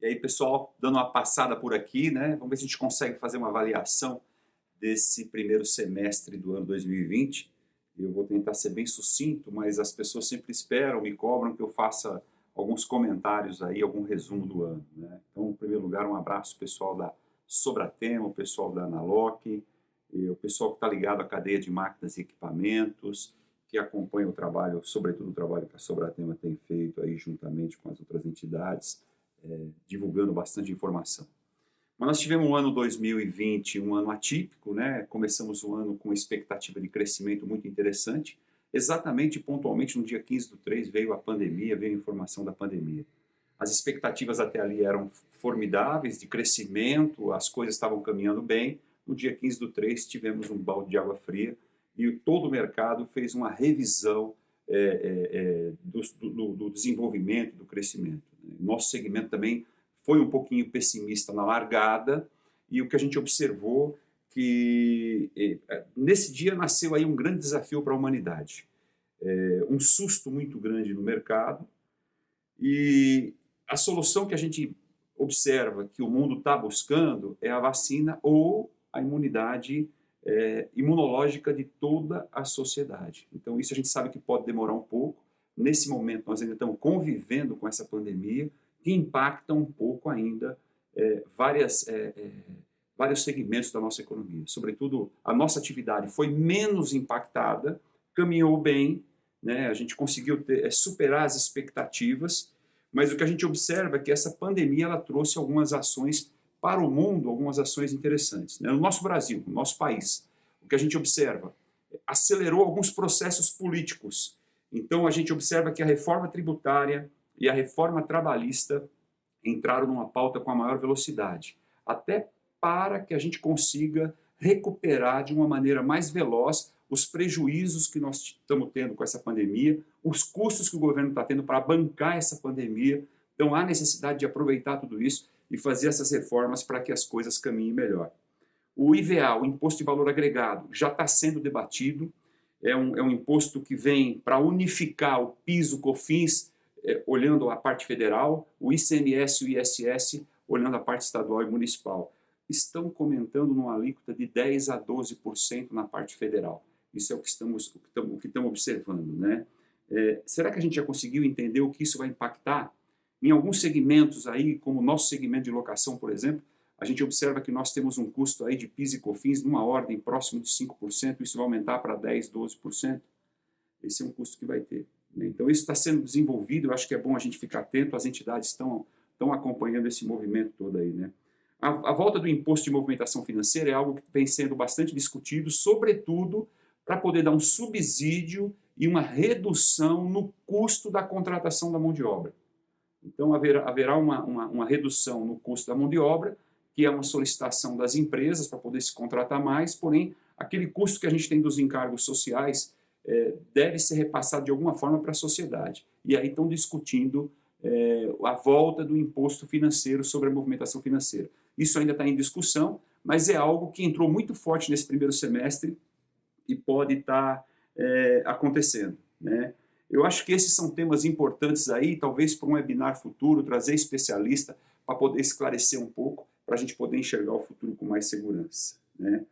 E aí, pessoal, dando uma passada por aqui, né? Vamos ver se a gente consegue fazer uma avaliação desse primeiro semestre do ano 2020. Eu vou tentar ser bem sucinto, mas as pessoas sempre esperam, me cobram que eu faça alguns comentários aí, algum resumo do ano, né? Então, em primeiro lugar, um abraço pessoal da Sobratema, o pessoal da Analoc, e o pessoal que está ligado à cadeia de máquinas e equipamentos, que acompanha o trabalho, sobretudo o trabalho que a Sobratema tem feito aí juntamente com as outras entidades, divulgando bastante informação. Mas nós tivemos um ano 2020, um ano atípico, né? Começamos o ano com expectativa de crescimento muito interessante. Exatamente, pontualmente, no dia 15/3 veio a pandemia, veio a informação da pandemia. As expectativas até ali eram formidáveis, de crescimento, as coisas estavam caminhando bem. No dia 15/3 tivemos um balde de água fria e todo o mercado fez uma revisão do desenvolvimento, do crescimento. Nosso segmento também foi um pouquinho pessimista na largada, e o que a gente observou que nesse dia nasceu aí um grande desafio para a humanidade. Um susto muito grande no mercado, e a solução que a gente observa que o mundo está buscando é a vacina ou a imunidade imunológica de toda a sociedade. Então isso a gente sabe que pode demorar um pouco. Nesse momento nós ainda estamos convivendo com essa pandemia, que impacta um pouco ainda vários segmentos da nossa economia. Sobretudo, a nossa atividade foi menos impactada, caminhou bem, né? A gente conseguiu superar as expectativas, mas o que a gente observa é que essa pandemia ela trouxe algumas ações para o mundo, algumas ações interessantes, né? No nosso Brasil, no nosso país, o que a gente observa acelerou alguns processos políticos. Então, a gente observa que a reforma tributária e a reforma trabalhista entraram numa pauta com a maior velocidade, até para que a gente consiga recuperar de uma maneira mais veloz os prejuízos que nós estamos tendo com essa pandemia, os custos que o governo está tendo para bancar essa pandemia. Então, há necessidade de aproveitar tudo isso e fazer essas reformas para que as coisas caminhem melhor. O IVA, o Imposto de Valor Agregado, já está sendo debatido. É um imposto que vem para unificar o PIS, o COFINS, olhando a parte federal, o ICMS e o ISS, olhando a parte estadual e municipal. Estão comentando numa alíquota de 10% a 12% na parte federal. Isso é o que estamos observando, né? Será que a gente já conseguiu entender o que isso vai impactar? Em alguns segmentos aí, como o nosso segmento de locação, por exemplo, a gente observa que nós temos um custo aí de PIS e COFINS numa ordem próximo de 5%, isso vai aumentar para 10%, 12%. Esse é um custo que vai ter, né? Então, isso está sendo desenvolvido, eu acho que é bom a gente ficar atento, as entidades estão acompanhando esse movimento todo aí, né? A volta do imposto de movimentação financeira é algo que vem sendo bastante discutido, sobretudo para poder dar um subsídio e uma redução no custo da contratação da mão de obra. Então, haverá uma redução no custo da mão de obra, que é uma solicitação das empresas para poder se contratar mais, porém, aquele custo que a gente tem dos encargos sociais deve ser repassado de alguma forma para a sociedade. E aí estão discutindo a volta do imposto financeiro sobre a movimentação financeira. Isso ainda está em discussão, mas é algo que entrou muito forte nesse primeiro semestre e pode estar acontecendo, né? Eu acho que esses são temas importantes aí, talvez para um webinar futuro, trazer especialista para poder esclarecer um pouco, para a gente poder enxergar o futuro com mais segurança, né?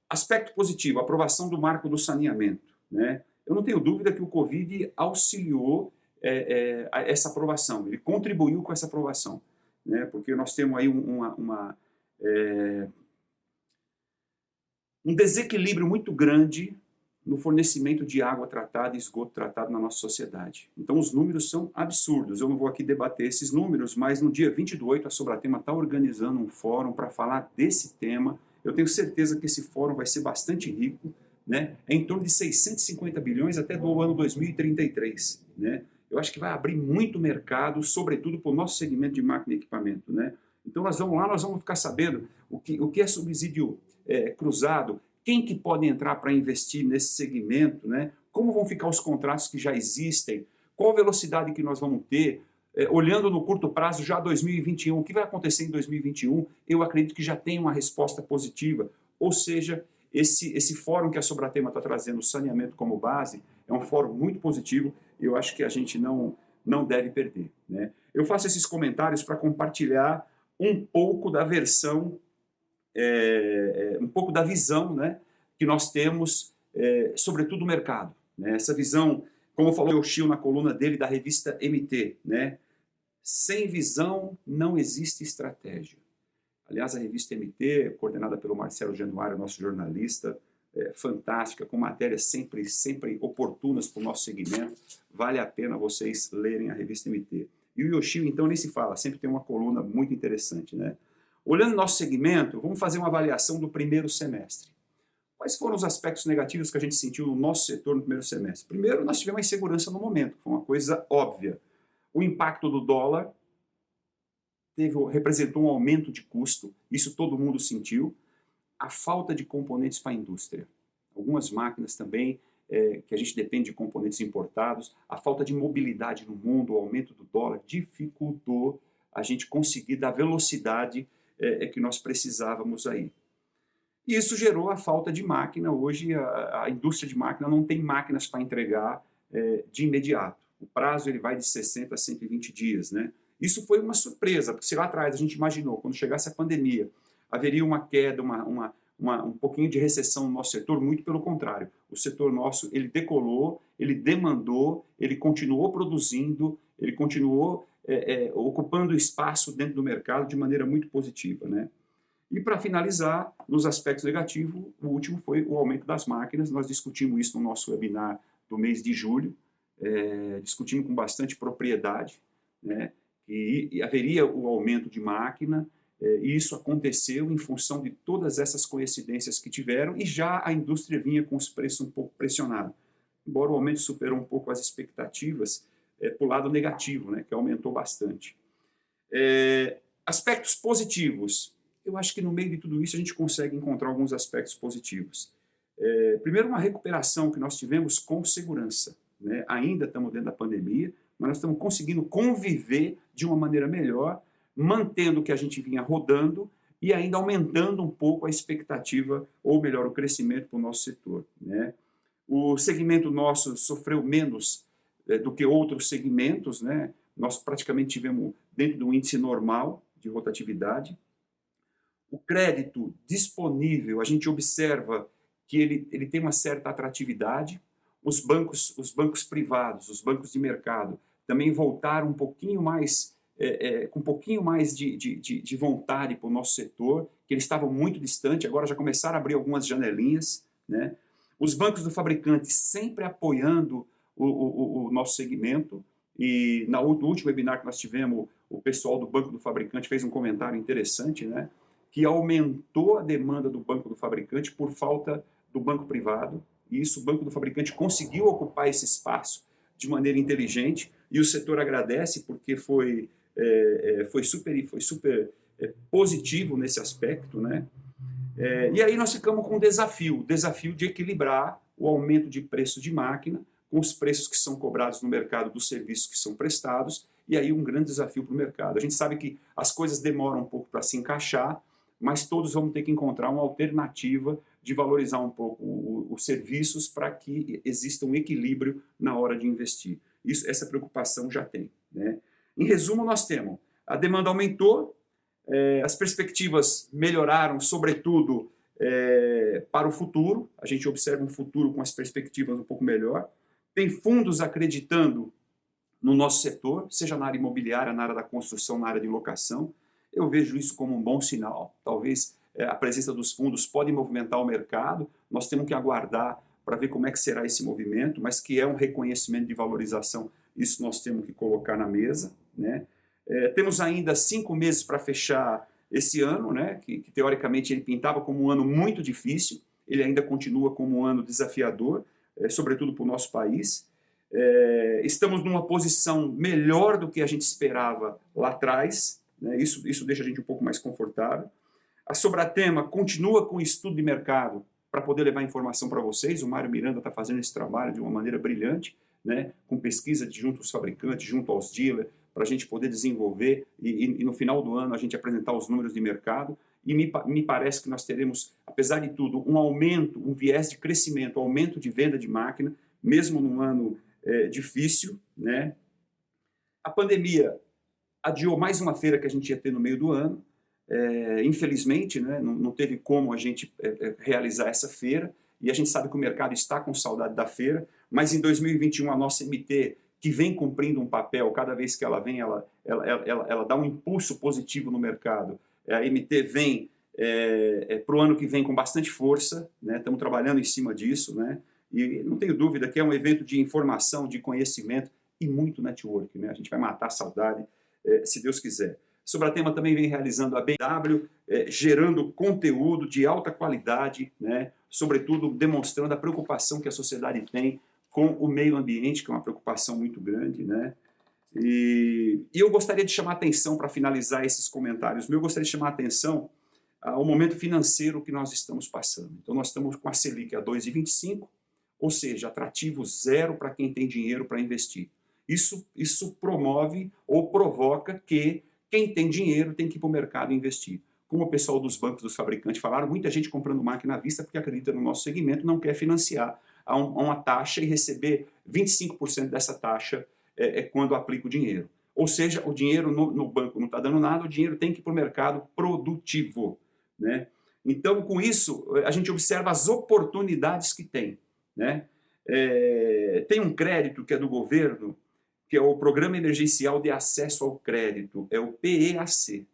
Aspecto positivo, aprovação do marco do saneamento, né? Eu não tenho dúvida que o Covid auxiliou essa aprovação, ele contribuiu com essa aprovação, né? Porque nós temos aí um desequilíbrio muito grande no fornecimento de água tratada e esgoto tratado na nossa sociedade. Então, os números são absurdos. Eu não vou aqui debater esses números, mas no dia 20/8 a Sobratema está organizando um fórum para falar desse tema. Eu tenho certeza que esse fórum vai ser bastante rico, né? É em torno de 650 bilhões até do ano 2033, né? Eu acho que vai abrir muito mercado, sobretudo para o nosso segmento de máquina e equipamento, né? Então, nós vamos ficar sabendo o que é subsídio cruzado, quem que pode entrar para investir nesse segmento, né? Como vão ficar os contratos que já existem, qual a velocidade que nós vamos ter, olhando no curto prazo, já 2021, o que vai acontecer em 2021, eu acredito que já tem uma resposta positiva, ou seja, esse fórum que a Sobratema está trazendo, o saneamento como base, é um fórum muito positivo, eu acho que a gente não não deve perder, né? Eu faço esses comentários para compartilhar um pouco da versão, um pouco da visão, né, que nós temos, sobretudo do mercado, né? Essa visão, como falou o Yoshio na coluna dele da revista MT, né? Sem visão não existe estratégia. Aliás, a revista MT, coordenada pelo Marcelo Januário, nosso jornalista, fantástica, com matérias sempre oportunas para o nosso segmento. Vale a pena vocês lerem a revista MT. E o Yoshio, então, nem se fala, sempre tem uma coluna muito interessante, né? Olhando o nosso segmento, vamos fazer uma avaliação do primeiro semestre. Quais foram os aspectos negativos que a gente sentiu no nosso setor no primeiro semestre? Primeiro, nós tivemos uma insegurança no momento, foi uma coisa óbvia. O impacto do dólar representou um aumento de custo, isso todo mundo sentiu. A falta de componentes para a indústria. Algumas máquinas também, que a gente depende de componentes importados, a falta de mobilidade no mundo, o aumento do dólar, dificultou a gente conseguir dar velocidade que nós precisávamos aí. E isso gerou a falta de máquina. Hoje a indústria de máquina não tem máquinas para entregar de imediato. O prazo ele vai de 60 a 120 dias, né? Isso foi uma surpresa, porque se lá atrás a gente imaginou, quando chegasse a pandemia, haveria uma queda, um pouquinho de recessão no nosso setor, muito pelo contrário. O setor nosso, ele decolou, ele demandou, ele continuou produzindo, ele continuou ocupando espaço dentro do mercado de maneira muito positiva, né? E para finalizar, nos aspectos negativos, o último foi o aumento das máquinas. Nós discutimos isso no nosso webinar do mês de julho, discutimos com bastante propriedade, né? E haveria o aumento de máquina, e isso aconteceu em função de todas essas coincidências que tiveram, e já a indústria vinha com os preços um pouco pressionados. Embora o aumento superou um pouco as expectativas, para o lado negativo, né, que aumentou bastante. Aspectos positivos. Eu acho que no meio de tudo isso a gente consegue encontrar alguns aspectos positivos. Primeiro, uma recuperação que nós tivemos com segurança, né? Ainda estamos dentro da pandemia, mas nós estamos conseguindo conviver de uma maneira melhor, mantendo o que a gente vinha rodando e ainda aumentando um pouco a expectativa, ou melhor, o crescimento para o nosso setor, né? O segmento nosso sofreu menos do que outros segmentos, né? Nós praticamente tivemos dentro do índice normal de rotatividade. O crédito disponível, a gente observa que ele tem uma certa atratividade. Os bancos privados, os bancos de mercado, também voltaram um pouquinho mais, com um pouquinho mais de vontade para o nosso setor, que eles estavam muito distantes, agora já começaram a abrir algumas janelinhas, né? Os bancos do fabricante sempre apoiando o nosso segmento, e no último webinar que nós tivemos, o pessoal do banco do fabricante fez um comentário interessante, né? Que aumentou a demanda do banco do fabricante por falta do banco privado, e isso o banco do fabricante conseguiu ocupar esse espaço de maneira inteligente, e o setor agradece porque foi super positivo nesse aspecto, né? E aí nós ficamos com o desafio de equilibrar o aumento de preço de máquina com os preços que são cobrados no mercado dos serviços que são prestados, e aí um grande desafio para o mercado. A gente sabe que as coisas demoram um pouco para se encaixar, mas todos vamos ter que encontrar uma alternativa de valorizar um pouco os serviços para que exista um equilíbrio na hora de investir. Essa preocupação já tem, né? Em resumo, nós temos a demanda aumentou, as perspectivas melhoraram, sobretudo para o futuro. A gente observa um futuro com as perspectivas um pouco melhor. Tem fundos acreditando no nosso setor, seja na área imobiliária, na área da construção, na área de locação. Eu vejo isso como um bom sinal. Talvez a presença dos fundos pode movimentar o mercado. Nós temos que aguardar para ver como é que será esse movimento, mas que é um reconhecimento de valorização, isso nós temos que colocar na mesa, né? Temos ainda 5 meses para fechar esse ano, né? Que teoricamente ele pintava como um ano muito difícil, ele ainda continua como um ano desafiador, sobretudo para o nosso país. Estamos numa posição melhor do que a gente esperava lá atrás, né? Isso deixa a gente um pouco mais confortável. A Sobratema continua com estudo de mercado para poder levar informação para vocês. O Mário Miranda está fazendo esse trabalho de uma maneira brilhante, né? Com pesquisa junto aos fabricantes, junto aos dealers, para a gente poder desenvolver e no final do ano a gente apresentar os números de mercado. E me parece que nós teremos, apesar de tudo, um aumento, um viés de crescimento, aumento de venda de máquina, mesmo num ano difícil, né? A pandemia adiou mais uma feira que a gente ia ter no meio do ano. Infelizmente, né, não teve como a gente realizar essa feira, e a gente sabe que o mercado está com saudade da feira, mas em 2021 a nossa MT, que vem cumprindo um papel, cada vez que ela vem, ela dá um impulso positivo no mercado. A MT vem para o ano que vem com bastante força, né? Estamos trabalhando em cima disso, né? E não tenho dúvida que é um evento de informação, de conhecimento e muito network, né? A gente vai matar a saudade, se Deus quiser. Sobre a tema também vem realizando a BMW, gerando conteúdo de alta qualidade, né? Sobretudo demonstrando a preocupação que a sociedade tem com o meio ambiente, que é uma preocupação muito grande, né? E eu gostaria de chamar a atenção, para finalizar esses comentários, eu gostaria de chamar a atenção ao momento financeiro que nós estamos passando. Então nós estamos com a Selic a 2,25, ou seja, atrativo zero para quem tem dinheiro para investir. Isso promove ou provoca que quem tem dinheiro tem que ir para o mercado investir. Como o pessoal dos bancos, dos fabricantes falaram, muita gente comprando máquina à vista porque acredita no nosso segmento, não quer financiar a uma taxa e receber 25% dessa taxa quando aplica o dinheiro. Ou seja, o dinheiro no banco não está dando nada, o dinheiro tem que ir para o mercado produtivo, né? Então, com isso, a gente observa as oportunidades que tem, né? Tem um crédito que é do governo, que é o Programa Emergencial de Acesso ao Crédito, é o PEAC.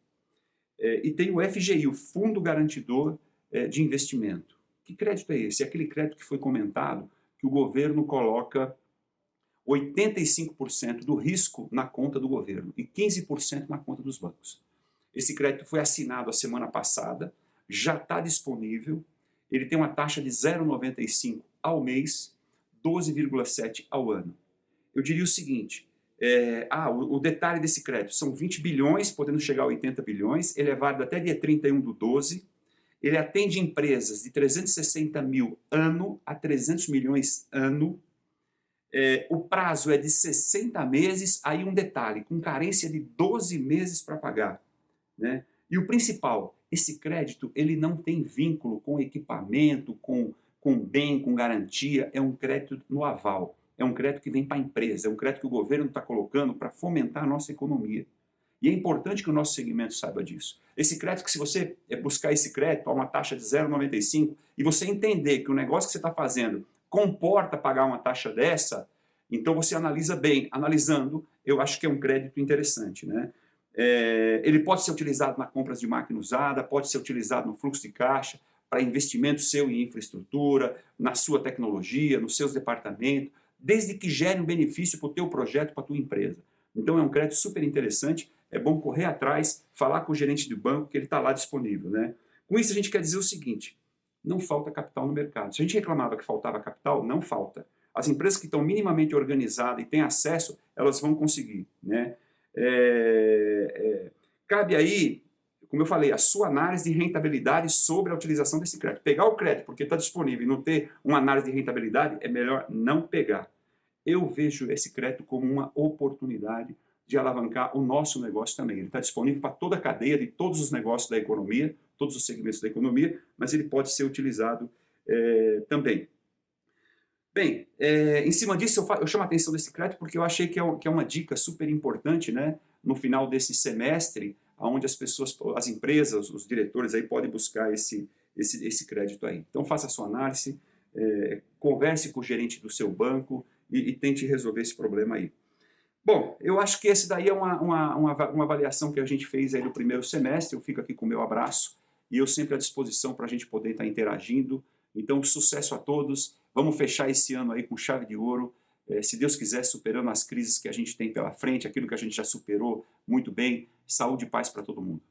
E tem o FGI, o Fundo Garantidor de Investimento. Que crédito é esse? É aquele crédito que foi comentado, que o governo coloca 85% do risco na conta do governo e 15% na conta dos bancos. Esse crédito foi assinado a semana passada, já está disponível, ele tem uma taxa de 0,95 ao mês, 12,7 ao ano. Eu diria o seguinte, o detalhe desse crédito, são 20 bilhões, podendo chegar a 80 bilhões, ele é válido até dia 31/12, ele atende empresas de 360 mil ano a 300 milhões ano, o prazo é de 60 meses, aí um detalhe, com carência de 12 meses para pagar, né? E o principal, esse crédito ele não tem vínculo com equipamento, com bem, com garantia, é um crédito no aval. É um crédito que vem para a empresa, é um crédito que o governo está colocando para fomentar a nossa economia. E é importante que o nosso segmento saiba disso. Esse crédito, que se você buscar esse crédito a uma taxa de 0,95 e você entender que o negócio que você está fazendo comporta pagar uma taxa dessa, então você analisa bem. Analisando, eu acho que é um crédito interessante, né? Ele pode ser utilizado na compra de máquina usada, pode ser utilizado no fluxo de caixa, para investimento seu em infraestrutura, na sua tecnologia, nos seus departamentos, desde que gere um benefício para o teu projeto, para a tua empresa. Então é um crédito super interessante, é bom correr atrás, falar com o gerente do banco, que ele está lá disponível, né? Com isso a gente quer dizer o seguinte, não falta capital no mercado. Se a gente reclamava que faltava capital, não falta. As empresas que estão minimamente organizadas e têm acesso, elas vão conseguir, né? Cabe aí, como eu falei, a sua análise de rentabilidade sobre a utilização desse crédito. Pegar o crédito porque está disponível e não ter uma análise de rentabilidade, é melhor não pegar. Eu vejo esse crédito como uma oportunidade de alavancar o nosso negócio também. Ele está disponível para toda a cadeia de todos os negócios da economia, todos os segmentos da economia, mas ele pode ser utilizado também. Bem, em cima disso eu chamo a atenção desse crédito porque eu achei que é uma dica super importante, né, no final desse semestre, onde as pessoas, as empresas, os diretores aí podem buscar esse crédito aí. Então faça a sua análise, converse com o gerente do seu banco e tente resolver esse problema aí. Bom, eu acho que esse daí é uma avaliação que a gente fez aí no primeiro semestre. Eu fico aqui com o meu abraço e eu sempre à disposição para a gente poder estar interagindo. Então, sucesso a todos. Vamos fechar esse ano aí com chave de ouro. Se Deus quiser, superando as crises que a gente tem pela frente, aquilo que a gente já superou muito bem. Saúde e paz para todo mundo.